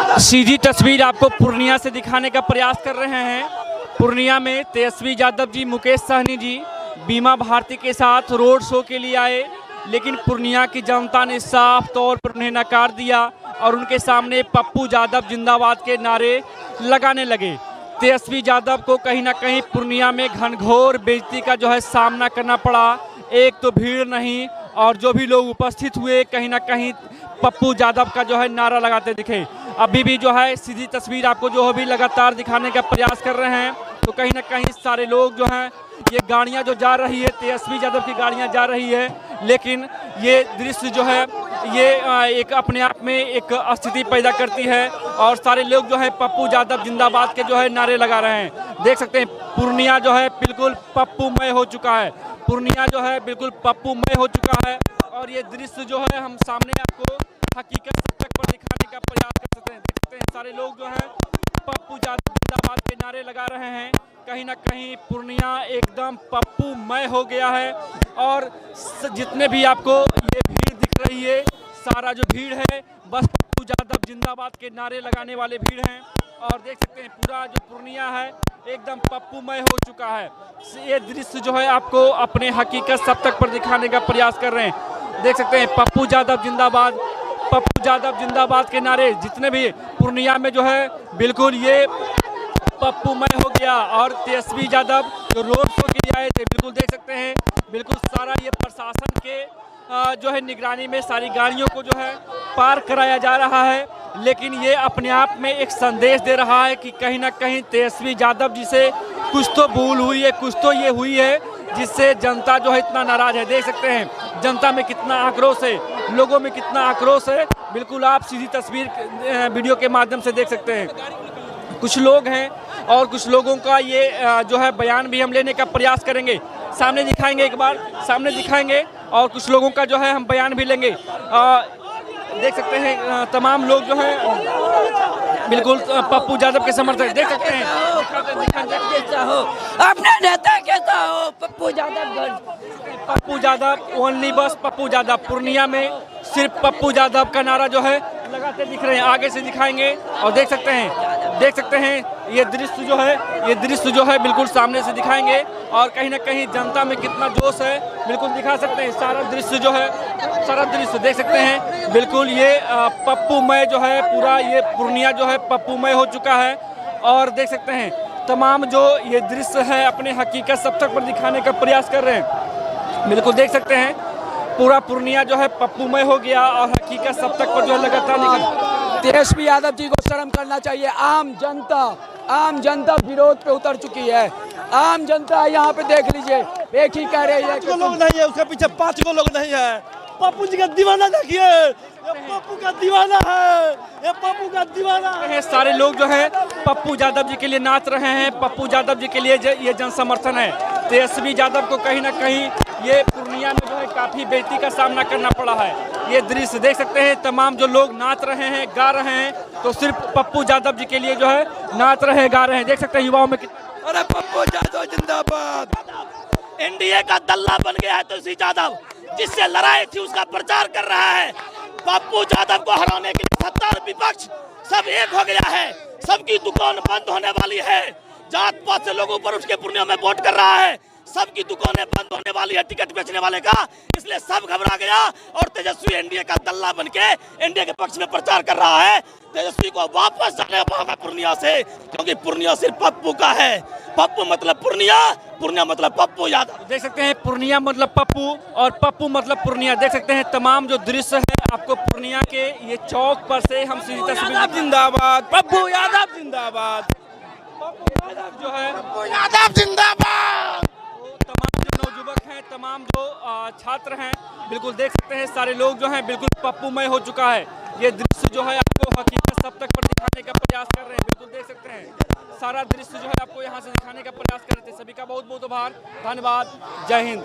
सीधी तस्वीर आपको पूर्णिया से दिखाने का प्रयास कर रहे हैं। पूर्णिया में तेजस्वी यादव जी, मुकेश सहनी जी बीमा भारती के साथ रोड शो के लिए आए, लेकिन पूर्णिया की जनता ने साफ तौर पर उन्हें नकार दिया और उनके सामने पप्पू यादव जिंदाबाद के नारे लगाने लगे। तेजस्वी यादव को कहीं ना कहीं पूर्णिया में घनघोर बेइज्जती का जो है सामना करना पड़ा। एक तो भीड़ नहीं और जो भी लोग उपस्थित हुए कहीं ना कहीं पप्पू यादव का जो है नारा लगाते दिखे। अभी भी जो है सीधी तस्वीर आपको जो अभी लगातार दिखाने का प्रयास कर रहे हैं, तो कहीं ना कहीं सारे लोग जो हैं, ये गाड़ियां जो जा रही है, तेजस्वी यादव की गाड़ियां जा रही है, लेकिन ये दृश्य जो है ये एक अपने आप में एक स्थिति पैदा करती है और सारे लोग जो है पप्पू यादव जिंदाबाद के जो है नारे लगा रहे हैं। देख सकते हैं पूर्णिया जो है बिल्कुल पप्पूमय हो चुका है। पूर्णिया जो है बिल्कुल पप्पूमय हो चुका है और ये दृश्य जो है हम सामने आपको हकीकत सच पर दिखाने का प्रयास कर सकते हैं। देख सकते हैं सारे लोग जो है पप्पू यादव जिंदाबाद के नारे लगा रहे हैं। कहीं ना कहीं पूर्णिया एकदम पप्पूमय हो गया है और जितने भी आपको ये भीड़ दिख रही है, सारा जो भीड़ है बस पप्पू यादव जिंदाबाद के नारे लगाने वाले भीड़ हैं। और देख सकते हैं पूरा जो पूर्णिया है एकदम पप्पूमय हो चुका है। ये दृश्य जो है आपको अपने हकीकत सब तक पर दिखाने का प्रयास कर रहे हैं। देख सकते हैं पप्पू यादव जिंदाबाद, पप्पू यादव जिंदाबाद के नारे जितने भी पूर्णिया में जो है बिल्कुल ये पप्पूमय हो गया। और तेजस्वी यादव जो रोड शो के लिए आए थे, बिल्कुल देख सकते हैं बिल्कुल सारा ये प्रशासन के जो है निगरानी में सारी गाड़ियों को जो है पार कराया जा रहा है, लेकिन ये अपने आप में एक संदेश दे रहा है कि कहीं ना कहीं तेजस्वी यादव जी से कुछ तो भूल हुई है, कुछ तो ये हुई है जिससे जनता जो है इतना नाराज है। देख सकते हैं जनता में कितना आक्रोश है, लोगों में कितना आक्रोश है, बिल्कुल आप सीधी तस्वीर वीडियो के माध्यम से देख सकते हैं। कुछ लोग हैं और कुछ लोगों का ये जो है बयान भी हम लेने का प्रयास करेंगे, सामने दिखाएंगे, एक बार सामने दिखाएंगे और कुछ लोगों का जो है हम बयान भी लेंगे। देख सकते हैं तमाम लोग जो हैं बिल्कुल पप्पू यादव के समर्थक। देख सकते हैं अपने नेता कैसा हो पप्पू यादव, पप्पू यादव ओनली बस पप्पू यादव। पूर्णिया में सिर्फ पप्पू यादव का नारा जो है लगाते दिख रहे हैं। आगे से दिखाएंगे और देख सकते हैं ये दृश्य जो है बिल्कुल सामने से दिखाएंगे और कहीं ना कहीं जनता में कितना जोश है बिल्कुल दिखा सकते हैं। सारा दृश्य देख सकते हैं बिल्कुल ये पप्पूमय जो है पूरा ये पूर्णिया जो है पप्पूमय हो चुका है। और देख सकते हैं तमाम जो ये दृश्य है अपने हकीकत सब तक पर दिखाने का प्रयास कर रहे हैं। बिल्कुल देख सकते हैं पूरा पूर्णिया जो है पप्पूमय हो गया और हकीकत सब तक पर जो है लगातार तेजस्वी यादव जी को शर्म करना चाहिए। आम जनता विरोध पे उतर चुकी है। आम जनता यहाँ पे देख लीजिए, एक ही कह रही है कि लोग नहीं है, उसके पीछे 5 लोग नहीं है। पप्पू जी का दीवाना देखिए, ये पप्पू का दीवाना है, ये पप्पू का दीवाना है। सारे लोग जो है पप्पू यादव जी के लिए नाच रहे हैं, पप्पू यादव जी के लिए ये जन समर्थन है। तेजस्वी यादव को कहीं ना कहीं ये पूर्णिया में जो है काफी बेइज्जती का सामना करना पड़ा है। ये दृश्य देख सकते हैं तमाम जो लोग नाच रहे हैं, गा रहे हैं, तो सिर्फ पप्पू यादव जी के लिए जो है नाच रहे हैं, गा रहे हैं। देख सकते हैं युवाओं में कितना, अरे पप्पू यादव जिंदाबाद। एनडीए का दल्ला बन गया है तेजस्वी यादव, जिससे लड़ाई थी उसका प्रचार कर रहा है। पप्पू यादव को हराने के लिए सत्ता और विपक्ष सब एक हो गया है। सबकी दुकान बंद होने वाली है। जात पात से लोगों पर उसके पूर्णिया में वोट कर रहा है। सबकी दुकानें बंद होने वाली है टिकट बेचने वाले का, इसलिए सब घबरा गया और तेजस्वी एनडीए का दल्ला बनके एनडीए के पक्ष में प्रचार कर रहा है। तेजस्वी को वापस जाने पाएगा पूर्णिया से, क्योंकि पूर्णिया सिर्फ पप्पू का है। पप्पू मतलब पूर्णिया, पूर्णिया मतलब पप्पू यादव। देख सकते हैं पूर्णिया मतलब पप्पू और पप्पू मतलब पूर्णिया। देख सकते हैं तमाम जो दृश्य है आपको पूर्णिया के ये चौक पर से हम सीधी तस्वीर जिंदाबाद, पप्पू यादव जिंदाबाद, पप्पू यादव जो है पप्पू यादव जिंदाबाद। तमाम जो नौजुवक हैं, तमाम जो छात्र हैं, बिल्कुल देख सकते हैं सारे लोग जो हैं बिल्कुल पप्पूमय हो चुका है। ये दृश्य जो है आपको हकीकत सब तक पर दिखाने का प्रयास कर रहे हैं। बिल्कुल देख सकते हैं सारा दृश्य जो है आपको यहाँ से दिखाने का प्रयास कर रहे थे। सभी का बहुत बहुत आभार, धन्यवाद, जय हिंद।